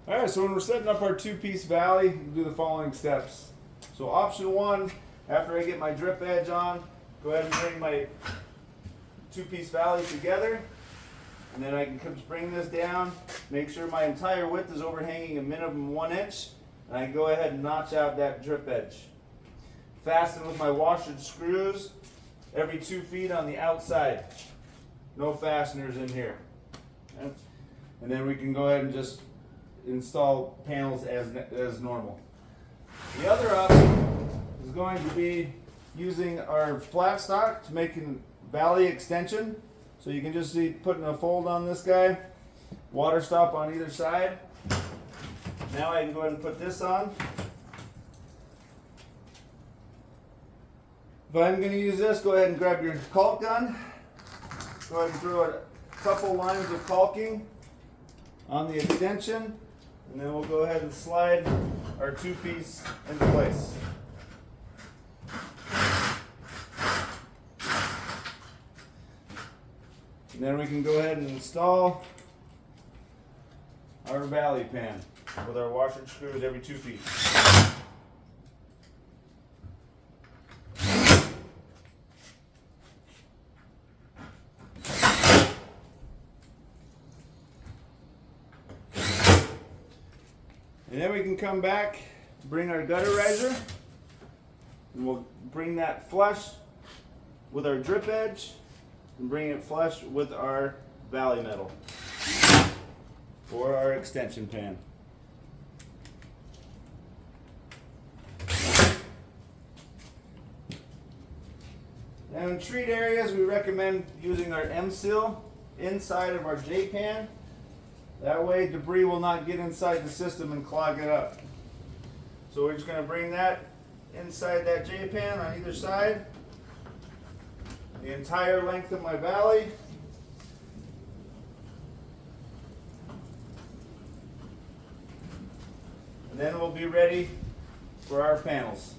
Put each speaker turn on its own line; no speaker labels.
All right, so when we're setting up our two-piece valley, we'll do the following steps. So option one, after I get my drip edge on, go ahead and bring my two-piece valley together. And then I can bring this down, make sure my entire width is overhanging a minimum 1 inch. And I can go ahead and notch out that drip edge. Fasten with my washer screws every 2 feet on the outside. No fasteners in here. Okay? And then we can go ahead and just install panels as normal. The other option is going to be using our flat stock to make a valley extension. So you can just see putting a fold on this guy, water stop on either side. Now I can go ahead and put this on. If I'm going to use this, go ahead and grab your caulk gun. Go ahead and throw a couple lines of caulking on the extension, and then we'll go ahead and slide our two-piece into place. And then we can go ahead and install our valley pan with our washer and screws every 2 feet. And then we can come back, bring our gutter riser, and we'll bring that flush with our drip edge and bring it flush with our valley metal for our extension pan. Now in treat areas, we recommend using our M-seal inside of our J-pan. That way debris will not get inside the system and clog it up. So we're just going to bring that inside that J-pan on either side. The entire length of my valley. And then we'll be ready for our panels.